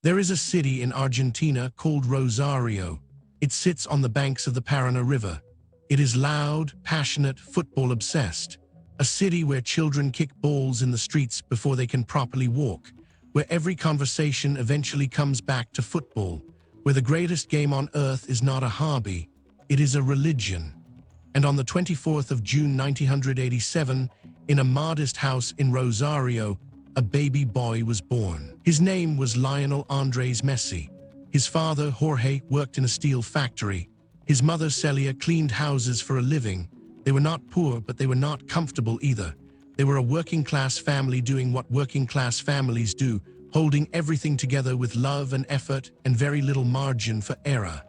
There is a city in Argentina called Rosario. It sits on the banks of the Paraná River. It is loud, passionate, football-obsessed. A city where children kick balls in the streets before they can properly walk, where every conversation eventually comes back to football, where the greatest game on earth is not a hobby, it is a religion. And on the 24th of June 1987, in a modest house in Rosario, a baby boy was born. His name was Lionel Andres Messi. His father, Jorge, worked in a steel factory. His mother, Celia, cleaned houses for a living. They were not poor, but they were not comfortable either. They were a working-class family doing what working-class families do, holding everything together with love and effort and very little margin for error.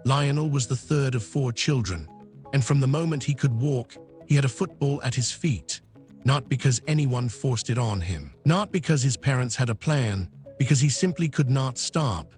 Lionel was the third of 4 children, and from the moment he could walk, he had a football at his feet. Not because anyone forced it on him. Not because his parents had a plan, because he simply could not stop.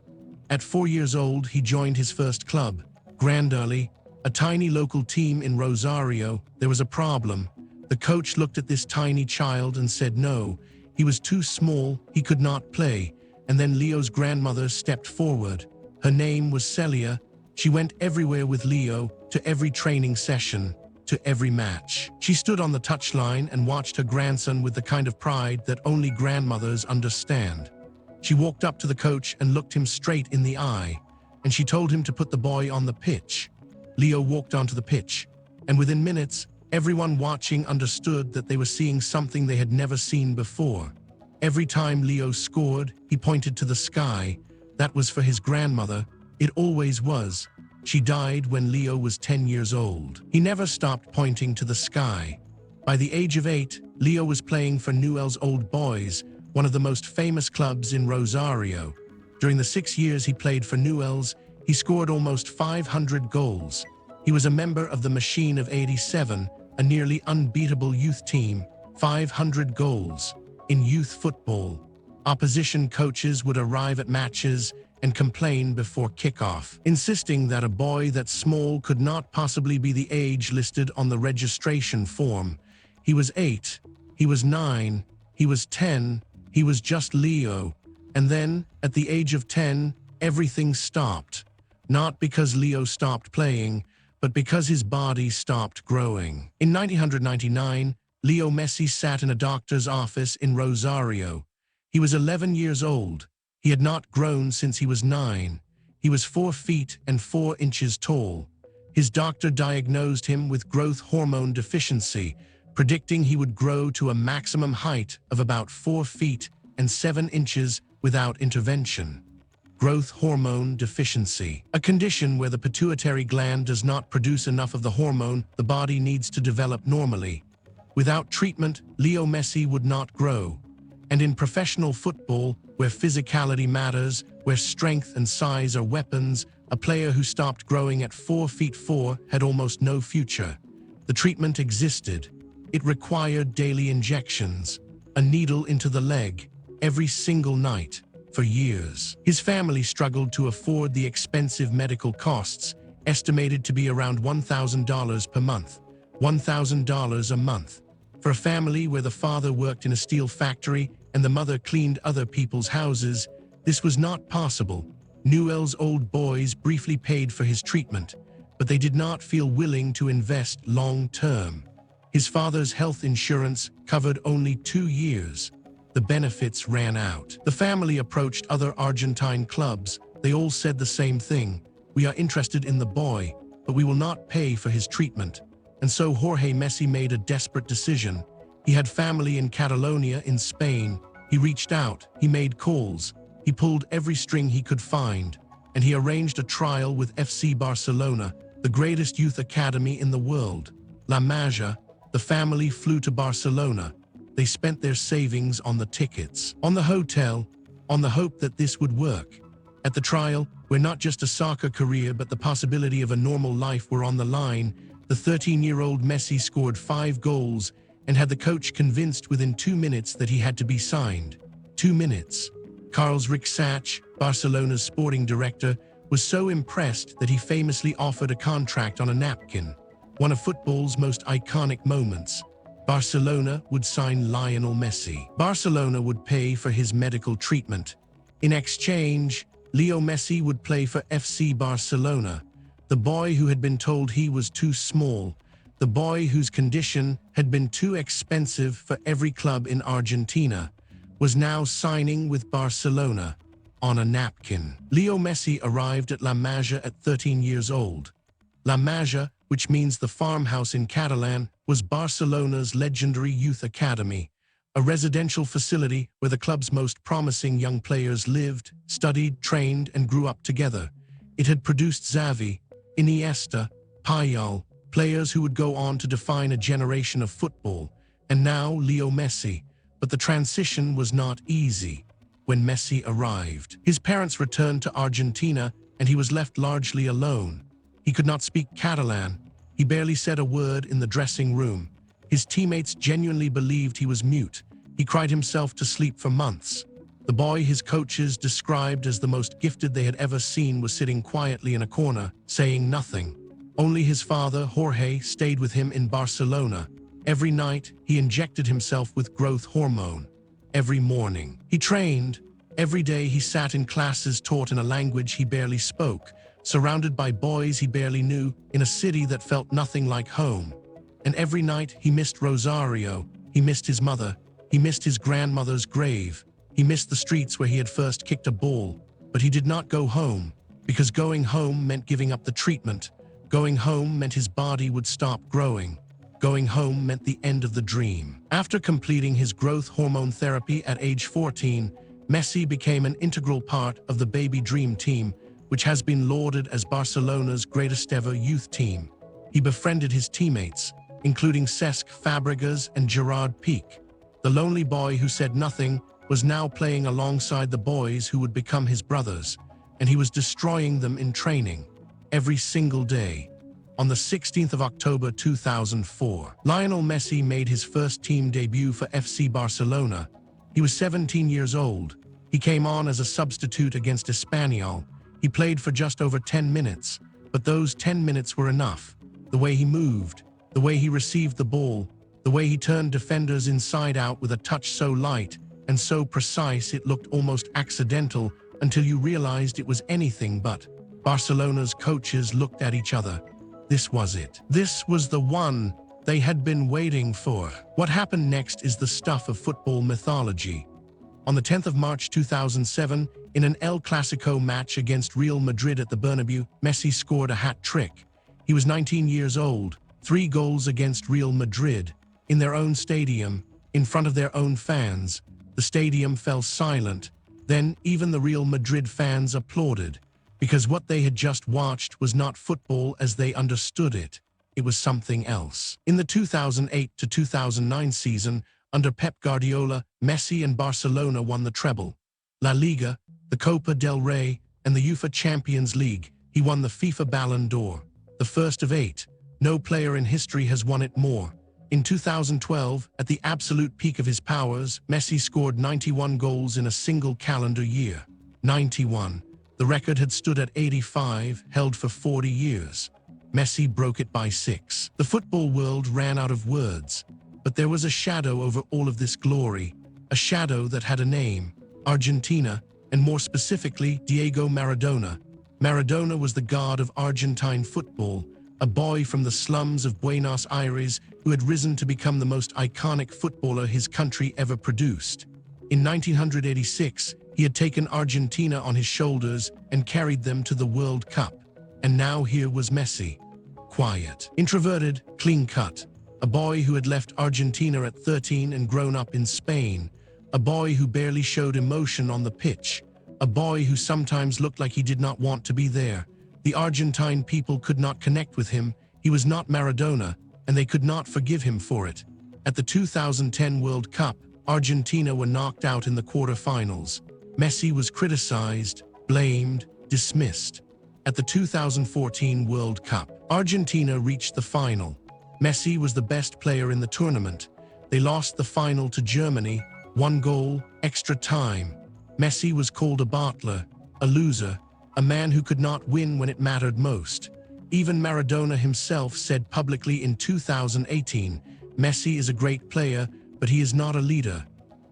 At 4 years old, he joined his first club, Grandoli, a tiny local team in Rosario. There was a problem. The coach looked at this tiny child and said no. He was too small, he could not play. And then Leo's grandmother stepped forward. Her name was Celia. She went everywhere with Leo, to every training session, to every match. She stood on the touchline and watched her grandson with the kind of pride that only grandmothers understand. She walked up to the coach and looked him straight in the eye, and she told him to put the boy on the pitch. Leo walked onto the pitch, and within minutes, everyone watching understood that they were seeing something they had never seen before. Every time Leo scored, he pointed to the sky. That was for his grandmother. It always was. She died when Leo was 10 years old. He never stopped pointing to the sky. By the age of 8, Leo was playing for Newell's Old Boys, one of the most famous clubs in Rosario. During the 6 years he played for Newell's, he scored almost 500 goals. He was a member of the Machine of '87, a nearly unbeatable youth team. 500 goals. In youth football, opposition coaches would arrive at matches and complain before kickoff, insisting that a boy that small could not possibly be the age listed on the registration form. He was 8, he was 9, he was 10, he was just Leo. And then, at the age of 10, everything stopped. Not because Leo stopped playing, but because his body stopped growing. In 1999, Leo Messi sat in a doctor's office in Rosario. He was 11 years old. He had not grown since he was 9. He was 4 feet and 4 inches tall. His doctor diagnosed him with growth hormone deficiency, predicting he would grow to a maximum height of about 4 feet and 7 inches without intervention. Growth hormone deficiency, a condition where the pituitary gland does not produce enough of the hormone the body needs to develop normally. Without treatment, Leo Messi would not grow. And in professional football, where physicality matters, where strength and size are weapons, a player who stopped growing at 4 feet 4 had almost no future. The treatment existed. It required daily injections, a needle into the leg, every single night, for years. His family struggled to afford the expensive medical costs, estimated to be around $1,000 per month. $1,000 a month. For a family where the father worked in a steel factory and the mother cleaned other people's houses, this was not possible. Newell's Old Boys briefly paid for his treatment, but they did not feel willing to invest long-term. His father's health insurance covered only 2 years. The benefits ran out. The family approached other Argentine clubs. They all said the same thing. We are interested in the boy, but we will not pay for his treatment. And so Jorge Messi made a desperate decision. He had family in Catalonia in Spain. He reached out, he made calls, he pulled every string he could find, and he arranged a trial with FC Barcelona, the greatest youth academy in the world. La Masia, the family flew to Barcelona. They spent their savings on the tickets, on the hotel, on the hope that this would work. At the trial, where not just a soccer career but the possibility of a normal life were on the line, the 13-year-old Messi scored 5 goals and had the coach convinced within 2 minutes that he had to be signed. 2 minutes. Carles Rixach, Barcelona's sporting director, was so impressed that he famously offered a contract on a napkin, one of football's most iconic moments. Barcelona would sign Lionel Messi. Barcelona would pay for his medical treatment. In exchange, Leo Messi would play for FC Barcelona, the boy who had been told he was too small, the boy whose condition had been too expensive for every club in Argentina, was now signing with Barcelona on a napkin. Leo Messi arrived at La Masia at 13 years old. La Masia, which means the farmhouse in Catalan, was Barcelona's legendary youth academy, a residential facility where the club's most promising young players lived, studied, trained, and grew up together. It had produced Xavi, Iniesta, Puyol, players who would go on to define a generation of football, and now Leo Messi. But the transition was not easy. When Messi arrived, his parents returned to Argentina and he was left largely alone. He could not speak Catalan. He barely said a word in the dressing room. His teammates genuinely believed he was mute. He cried himself to sleep for months. The boy his coaches described as the most gifted they had ever seen was sitting quietly in a corner, saying nothing. Only his father, Jorge, stayed with him in Barcelona. Every night, he injected himself with growth hormone. Every morning, he trained. Every day, he sat in classes taught in a language he barely spoke, surrounded by boys he barely knew, in a city that felt nothing like home. And every night, he missed Rosario. He missed his mother. He missed his grandmother's grave. He missed the streets where he had first kicked a ball. But he did not go home, because going home meant giving up the treatment. Going home meant his body would stop growing. Going home meant the end of the dream. After completing his growth hormone therapy at age 14, Messi became an integral part of the Baby Dream team, which has been lauded as Barcelona's greatest ever youth team. He befriended his teammates, including Cesc Fabregas and Gerard Piqué. The lonely boy who said nothing was now playing alongside the boys who would become his brothers, and he was destroying them in training every single day. On the 16th of October 2004, Lionel Messi made his first team debut for FC Barcelona. He was 17 years old. He came on as a substitute against Espanyol. He played for just over 10 minutes, but those 10 minutes were enough. The way he moved, the way he received the ball, the way he turned defenders inside out with a touch so light and so precise it looked almost accidental until you realized it was anything but. Barcelona's coaches looked at each other. This was it. This was the one they had been waiting for. What happened next is the stuff of football mythology. On the 10th of March 2007, in an El Clasico match against Real Madrid at the Bernabeu, Messi scored a hat-trick. He was 19 years old, 3 goals against Real Madrid, in their own stadium, in front of their own fans. The stadium fell silent. Then even the Real Madrid fans applauded, because what they had just watched was not football as they understood it. It was something else. In the 2008 to 2009 season, under Pep Guardiola, Messi and Barcelona won the treble. La Liga, the Copa del Rey, and the UEFA Champions League. He won the FIFA Ballon d'Or, the first of 8. No player in history has won it more. In 2012, at the absolute peak of his powers, Messi scored 91 goals in a single calendar year. 91. The record had stood at 85, held for 40 years. Messi broke it by 6. The football world ran out of words. But there was a shadow over all of this glory, a shadow that had a name: Argentina, and more specifically, Diego Maradona. Maradona was the god of Argentine football, a boy from the slums of Buenos Aires who had risen to become the most iconic footballer his country ever produced. In 1986, he had taken Argentina on his shoulders and carried them to the World Cup. And now here was Messi. Quiet, introverted, clean-cut. A boy who had left Argentina at 13 and grown up in Spain. A boy who barely showed emotion on the pitch. A boy who sometimes looked like he did not want to be there. The Argentine people could not connect with him. He was not Maradona, and they could not forgive him for it. At the 2010 World Cup, Argentina were knocked out in the quarterfinals. Messi was criticized, blamed, dismissed. At the 2014 World Cup, Argentina reached the final. Messi was the best player in the tournament. They lost the final to Germany, 1 goal, extra time. Messi was called a bottler, a loser, a man who could not win when it mattered most. Even Maradona himself said publicly in 2018, Messi is a great player, but he is not a leader.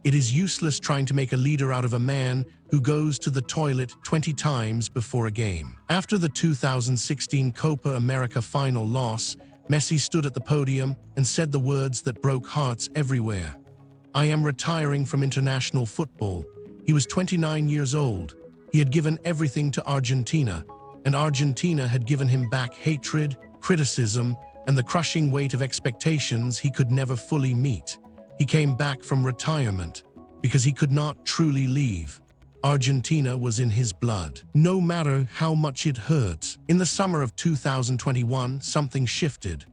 It is useless trying to make a leader out of a man who goes to the toilet 20 times before a game. After the 2016 Copa America final loss, Messi stood at the podium and said the words that broke hearts everywhere. "I am retiring from international football." He was 29 years old. He had given everything to Argentina, and Argentina had given him back hatred, criticism, and the crushing weight of expectations he could never fully meet. He came back from retirement because he could not truly leave. Argentina was in his blood, no matter how much it hurt. In the summer of 2021, something shifted.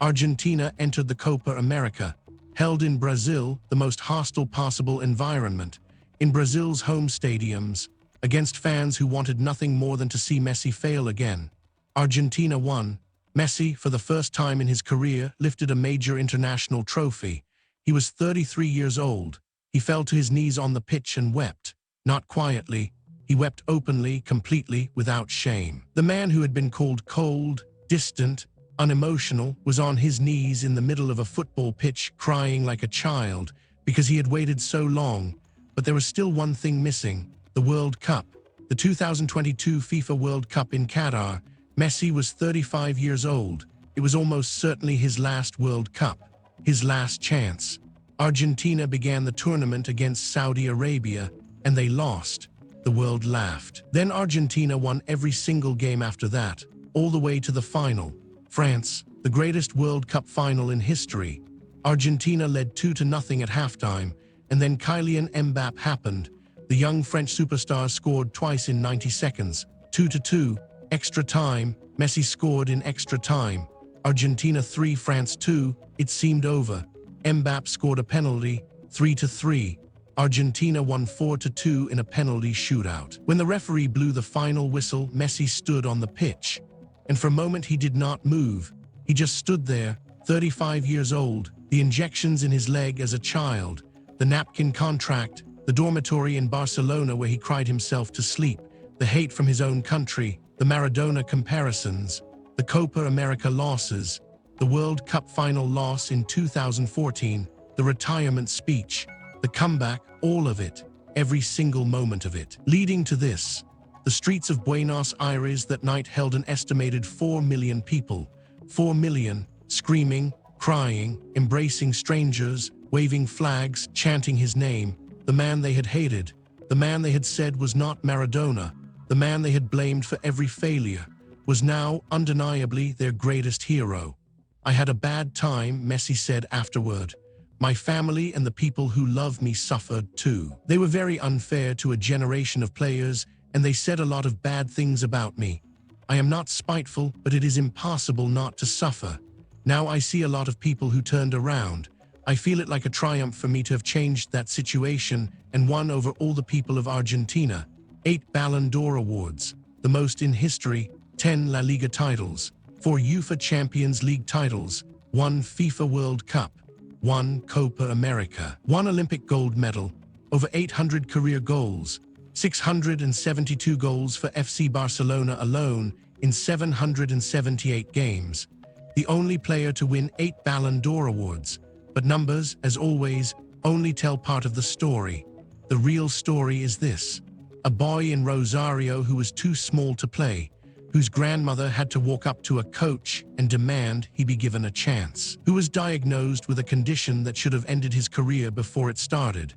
Argentina entered the Copa America, held in Brazil, the most hostile possible environment, in Brazil's home stadiums, against fans who wanted nothing more than to see Messi fail again. Argentina won. Messi, for the first time in his career, lifted a major international trophy. He was 33 years old. He fell to his knees on the pitch and wept. Not quietly. He wept openly, completely, without shame. The man who had been called cold, distant, unemotional, was on his knees in the middle of a football pitch, crying like a child, because he had waited so long. But there was still one thing missing: the World Cup. The 2022 FIFA World Cup in Qatar. Messi was 35 years old. It was almost certainly his last World Cup, his last chance. Argentina began the tournament against Saudi Arabia, and they lost. The world laughed. Then Argentina won every single game after that, all the way to the final. France, the greatest World Cup final in history. Argentina led 2-0 at halftime, and then Kylian Mbappé happened. The young French superstar scored twice in 90 seconds, 2-2. Extra time, Messi scored in extra time. Argentina 3, France 2, it seemed over. Mbappé scored a penalty, 3-3. Argentina won 4-2 in a penalty shootout. When the referee blew the final whistle, Messi stood on the pitch. And for a moment he did not move. He just stood there, 35 years old, the injections in his leg as a child, the napkin contract, the dormitory in Barcelona where he cried himself to sleep, the hate from his own country, the Maradona comparisons, the Copa America losses, the World Cup final loss in 2014, the retirement speech, the comeback, all of it, every single moment of it. Leading to this, the streets of Buenos Aires that night held an estimated 4 million people, 4 million, screaming, crying, embracing strangers, waving flags, chanting his name, the man they had hated, the man they had said was not Maradona, the man they had blamed for every failure, was now undeniably their greatest hero. "I had a bad time," Messi said afterward. "My family and the people who love me suffered too. They were very unfair to a generation of players, and they said a lot of bad things about me. I am not spiteful, but it is impossible not to suffer. Now I see a lot of people who turned around. I feel it like a triumph for me to have changed that situation and won over all the people of Argentina. 8 Ballon d'Or awards, the most in history, 10 La Liga titles, 4 UEFA Champions League titles, 1 FIFA World Cup, 1 Copa America, 1 Olympic gold medal, over 800 career goals, 672 goals for FC Barcelona alone in 778 games. The only player to win 8 Ballon d'Or awards. But numbers, as always, only tell part of the story. The real story is this: a boy in Rosario who was too small to play, whose grandmother had to walk up to a coach and demand he be given a chance, who was diagnosed with a condition that should have ended his career before it started,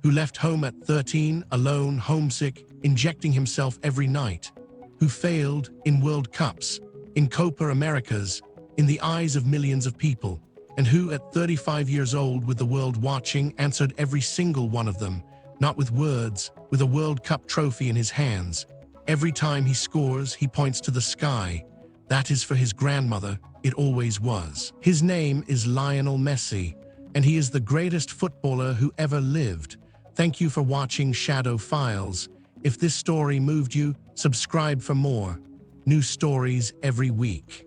who left home at 13, alone, homesick, injecting himself every night, who failed in World Cups, in Copa Americas, in the eyes of millions of people, and who, at 35 years old with the world watching, answered every single one of them, not with words, with a World Cup trophy in his hands. Every time he scores, he points to the sky. That is for his grandmother. It always was. His name is Lionel Messi, and he is the greatest footballer who ever lived. Thank you for watching Shadow Files. If this story moved you, subscribe for more. New stories every week.